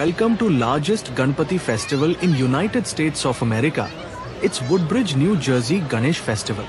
welcome to largest Ganpati festival in United States of America. It's Woodbridge, New Jersey Ganesh Festival.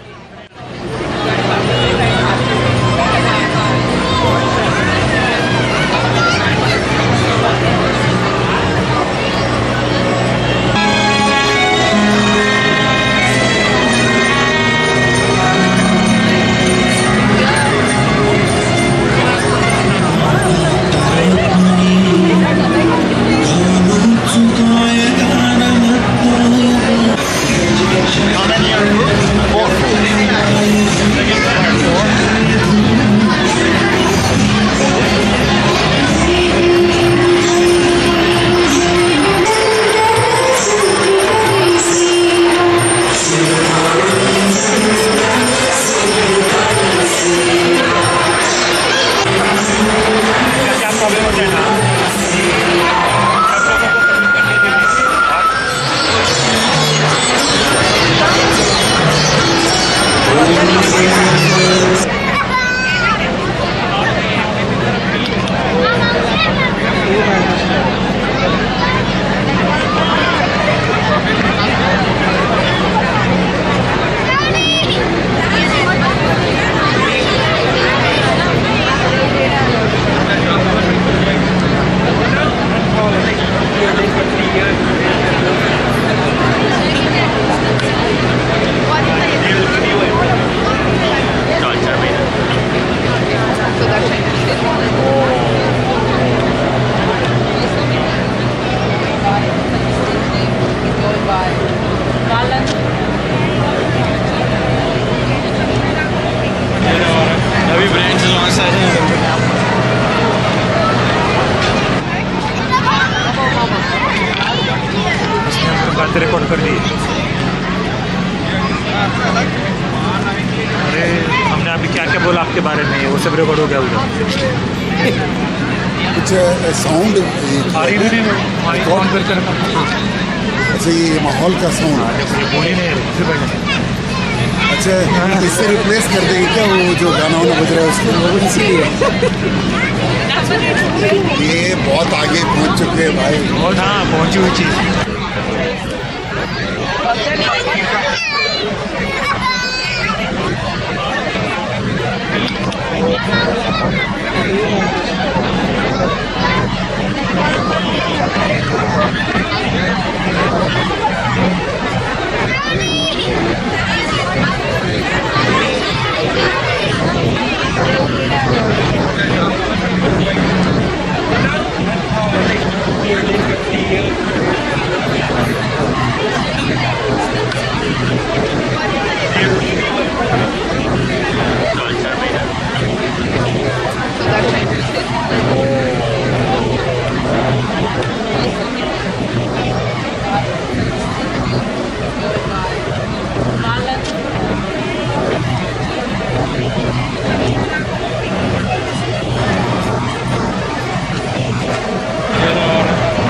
Record कर दी। अरे हमने अभी क्या क्या बोला आपके बारे में, वो सब रिकॉर्ड हो गया उधर। कुछ साउंड कौन करते हैं? अच्छा, ये माहौल का साउंड। बोली नहीं, अच्छा, इससे रिप्लेस कर देंगे क्या वो जो गाना वाना बज रहा है उसको? इसीलिए ये बहुत आगे पहुंच चुके हैं भाई। बहुत, हाँ, पहुंची हुई चीज़।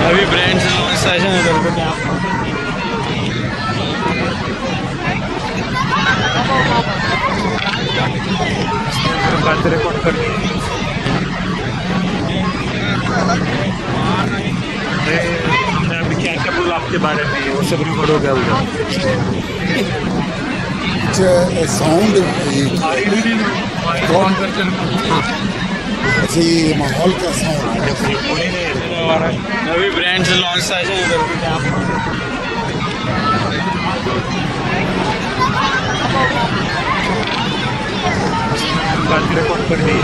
अभी ब्रांड्स लॉन्च सेशन है तो क्या बात रिकॉर्ड कर दी। हमने अभी क्या क्या बोला आपके बारे में, वो सब रिकॉर्ड हो गया उधर। साउंड कौन करते हैं? अच्छा, ये माहौल का साउंड। अभी ब्रांड्स लॉन्च सेशन है तो क्या बात रिकॉर्ड कर दी।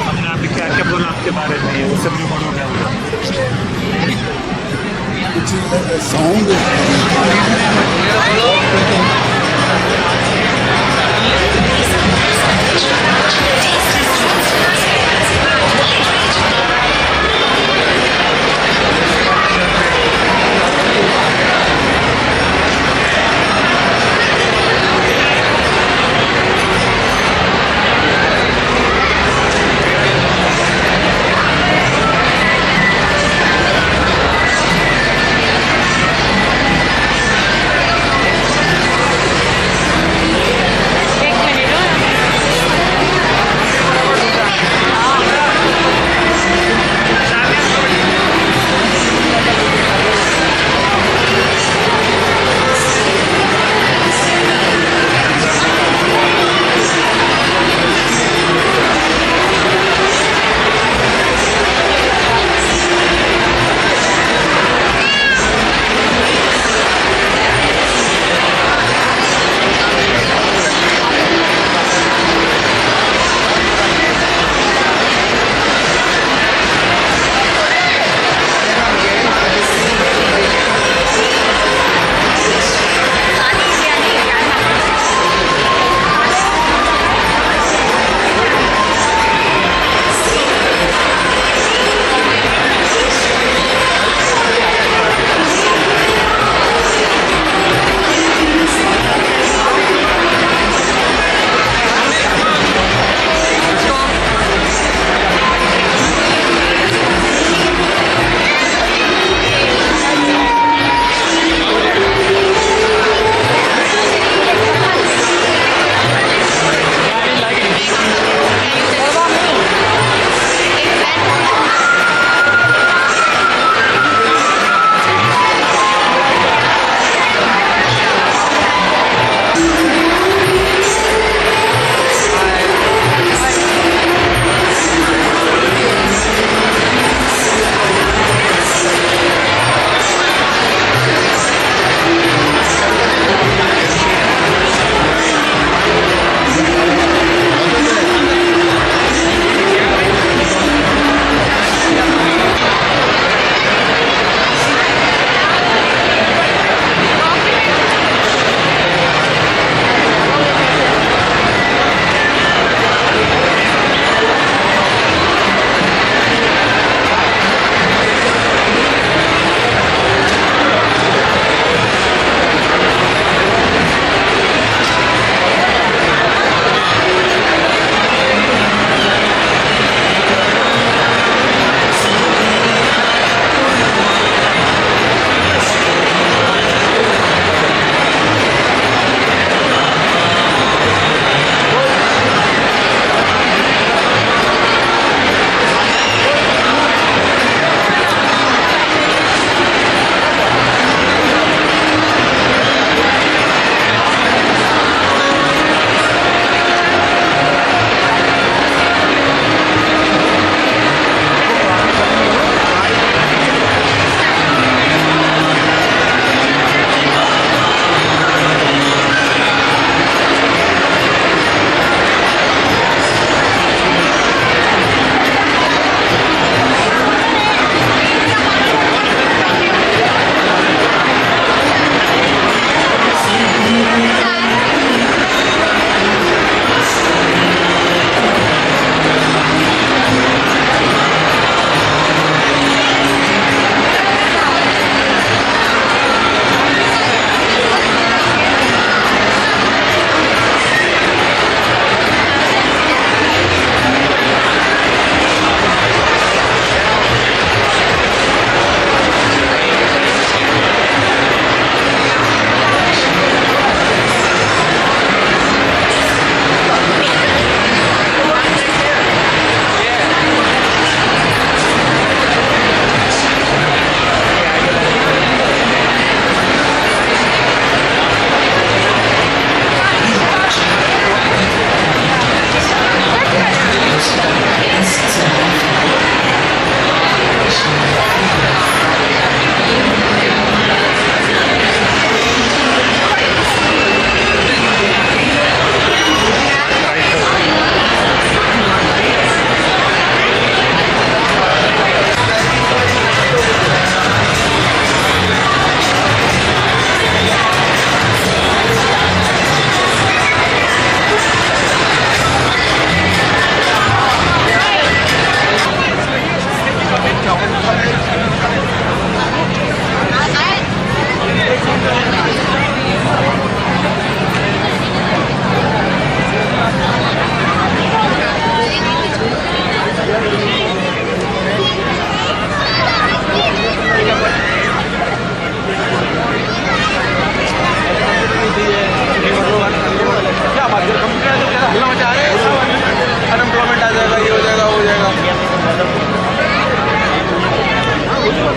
हमने अभी क्या क्या बोला आपके बारे में, वो सब रिकॉर्ड हो गया उधर। कुछ साउंड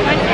And